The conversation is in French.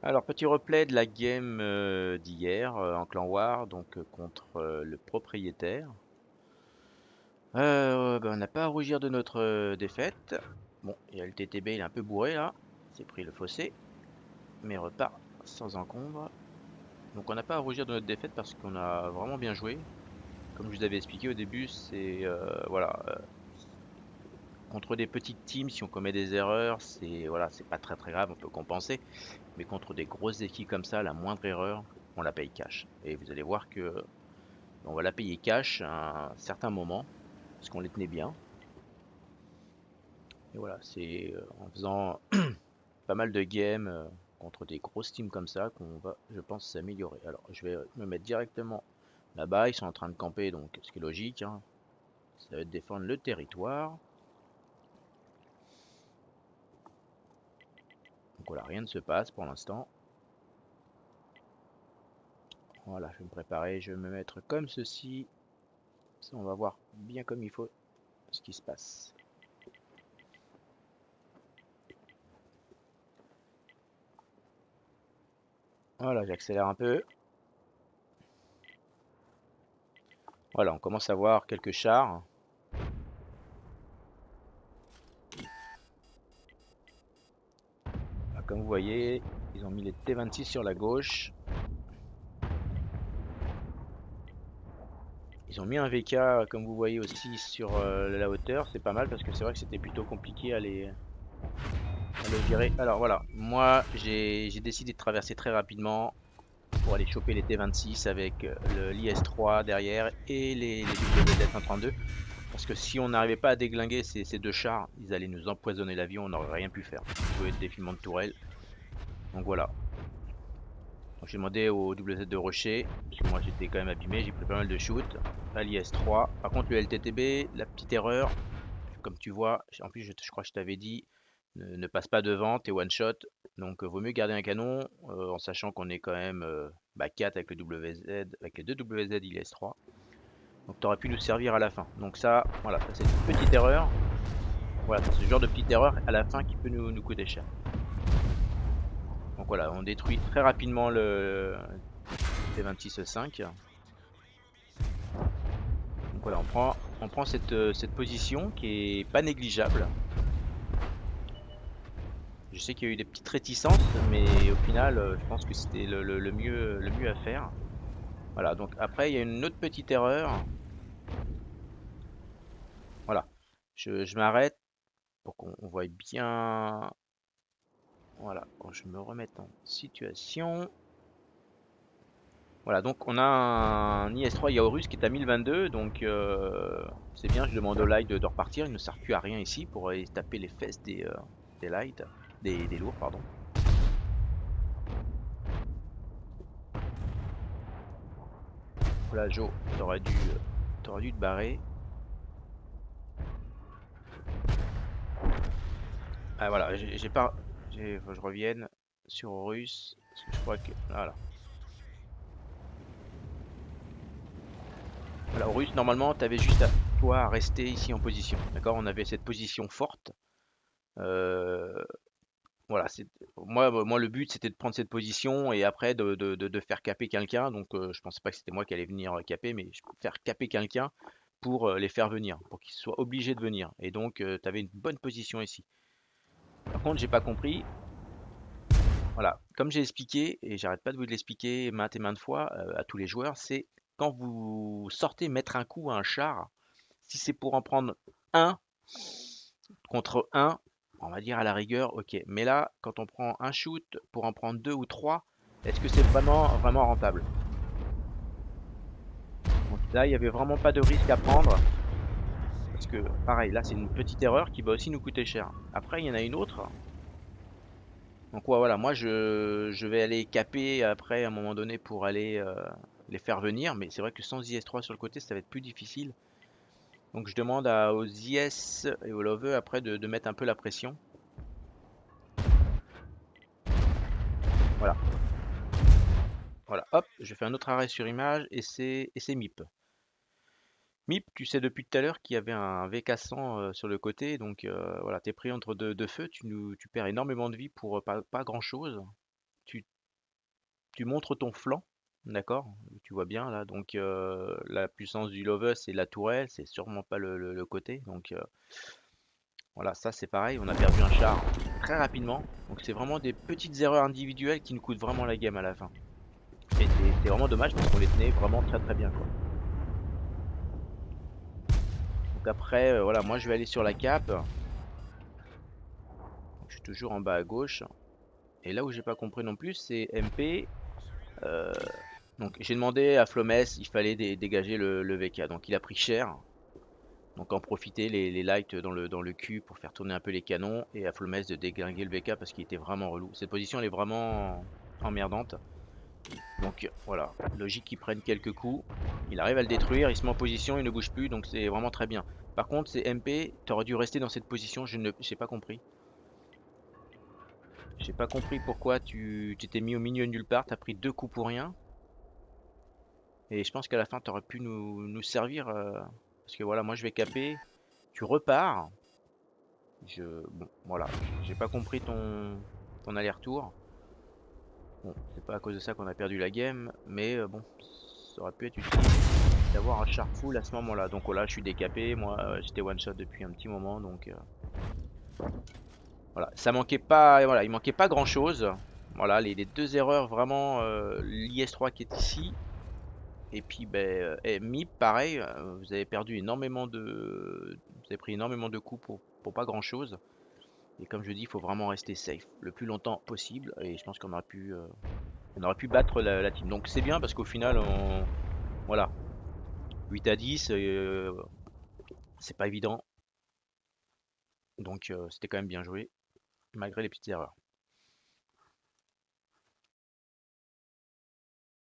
Alors, petit replay de la game d'hier en clan War, donc contre le propriétaire. On n'a pas à rougir de notre défaite. Bon, il y a le TTB, il est un peu bourré là. Il s'est pris le fossé, mais repart sans encombre. Donc, on n'a pas à rougir de notre défaite parce qu'on a vraiment bien joué. Comme je vous avais expliqué au début, c'est voilà, contre des petites teams, si on commet des erreurs, c'est voilà, c'est pas très très grave, on peut compenser. Mais contre des grosses équipes comme ça, la moindre erreur, on la paye cash. Et vous allez voir que on va la payer cash à un certain moment, parce qu'on les tenait bien. Et voilà, c'est en faisant pas mal de games contre des grosses teams comme ça qu'on va, je pense, s'améliorer. Alors, je vais me mettre directement là-bas. Ils sont en train de camper, donc ce qui est logique, hein. Ça va être défendre le territoire. Donc voilà, rien ne se passe pour l'instant. Voilà, je vais me préparer, je vais me mettre comme ceci. Ça, on va voir bien comme il faut ce qui se passe. Voilà, j'accélère un peu. Voilà, on commence à voir quelques chars. Ah, comme vous voyez, ils ont mis les T26 sur la gauche. Ils ont mis un VK, comme vous voyez aussi, sur la hauteur. C'est pas mal parce que c'est vrai que c'était plutôt compliqué à les gérer. Alors voilà, moi j'ai décidé de traverser très rapidement pour aller choper les T26 avec l'IS-3 derrière et les WZ-132. Parce que si on n'arrivait pas à déglinguer ces deux chars, ils allaient nous empoisonner l'avion, on n'aurait rien pu faire. Jouer de défilement de tourelle. Donc voilà. Donc j'ai demandé au WZ de rusher, parce que moi j'étais quand même abîmé, j'ai pris pas mal de shoot à l'IS-3. Par contre le LTTB, la petite erreur, comme tu vois, en plus je crois que je t'avais dit, ne passe pas devant, t'es one shot. Donc vaut mieux garder un canon en sachant qu'on est quand même 4 avec le WZ, avec les deux WZ IS-3. Donc tu aurais pu nous servir à la fin. Donc ça, voilà, ça c'est une petite erreur. Voilà, c'est ce genre de petite erreur à la fin qui peut nous coûter cher. Donc voilà, on détruit très rapidement le T26-5. Donc voilà, on prend cette position qui est pas négligeable. Je sais qu'il y a eu des petites réticences, mais au final, je pense que c'était le mieux à faire. Voilà, donc après, il y a une autre petite erreur. Voilà, je m'arrête pour qu'on voit bien. Voilà, quand je me remette en situation. Voilà, donc on a un IS-3 Yaorus qui est à 1022, donc c'est bien, je demande au light de repartir, il ne sert plus à rien ici pour aller taper les fesses des light, des lourds, pardon. Voilà, Joe, t'aurais dû te barrer. Ah voilà, j'ai pas, faut que je revienne sur Horus, parce que je crois que, voilà. Voilà, Horus, normalement, t'avais juste à, toi, à rester ici en position, d'accord? On avait cette position forte, euh, voilà, moi le but c'était de prendre cette position et après de faire caper quelqu'un. Donc je pensais pas que c'était moi qui allais venir caper, mais faire caper quelqu'un pour les faire venir, pour qu'ils soient obligés de venir. Et donc tu avais une bonne position ici. Par contre, j'ai pas compris. Voilà, comme j'ai expliqué, et j'arrête pas de vous l'expliquer maintes et maintes fois à tous les joueurs, c'est quand vous sortez mettre un coup à un char, si c'est pour en prendre un contre un, on va dire à la rigueur, ok. Mais là, quand on prend un shoot pour en prendre deux ou trois, est-ce que c'est vraiment, vraiment rentable? Donc là, il n'y avait vraiment pas de risque à prendre. Parce que, pareil, là, c'est une petite erreur qui va aussi nous coûter cher. Après, il y en a une autre. Donc ouais, voilà, moi, je vais aller caper après, à un moment donné, pour aller les faire venir. Mais c'est vrai que sans IS-3 sur le côté, ça va être plus difficile. Donc je demande aux IS et aux Loveux après de mettre un peu la pression. Voilà. Voilà, hop, je fais un autre arrêt sur image et c'est MIP. MIP, tu sais depuis tout à l'heure qu'il y avait un VK100 sur le côté, donc voilà, t'es pris entre deux feux, tu perds énormément de vie pour pas grand chose. tu montres ton flanc, d'accord? Tu vois bien là, donc la puissance du Lover c'est la tourelle, c'est sûrement pas le côté, donc voilà, ça c'est pareil, on a perdu un char très rapidement, donc c'est vraiment des petites erreurs individuelles qui nous coûtent vraiment la game à la fin. Et c'est vraiment dommage parce qu'on les tenait vraiment très très bien quoi. Donc après, voilà, moi je vais aller sur la cape, donc je suis toujours en bas à gauche, et là où j'ai pas compris non plus c'est MP. euh, donc j'ai demandé à Flomes, il fallait dégager le VK, donc il a pris cher. Donc en profiter les lights dans le cul pour faire tourner un peu les canons et à Flomes de déglinguer le VK parce qu'il était vraiment relou. Cette position elle est vraiment emmerdante. Donc voilà, logique qu'il prenne quelques coups. Il arrive à le détruire, il se met en position, il ne bouge plus, donc c'est vraiment très bien. Par contre, c'est MP, t'aurais dû rester dans cette position, je ne j'ai pas compris. J'ai pas compris pourquoi tu t'étais mis au milieu de nulle part, t'as pris deux coups pour rien. Et je pense qu'à la fin, t'aurais pu nous servir. Parce que voilà, moi je vais caper, tu repars. Bon, voilà, j'ai pas compris ton aller-retour. Bon, c'est pas à cause de ça qu'on a perdu la game, mais bon, ça aurait pu être utile d'avoir un char full à ce moment-là. Donc voilà, je suis décapé, moi j'étais one shot depuis un petit moment, donc voilà, ça manquait pas, voilà, il manquait pas grand-chose. Voilà, les deux erreurs vraiment, l'IS-3 qui est ici, et puis ben, MIP pareil, vous avez perdu énormément vous avez pris énormément de coups pour pas grand-chose. Et comme je dis, il faut vraiment rester safe le plus longtemps possible, et je pense qu'on aurait pu battre la team. Donc c'est bien parce qu'au final, voilà, 8 à 10, c'est pas évident. Donc c'était quand même bien joué, malgré les petites erreurs.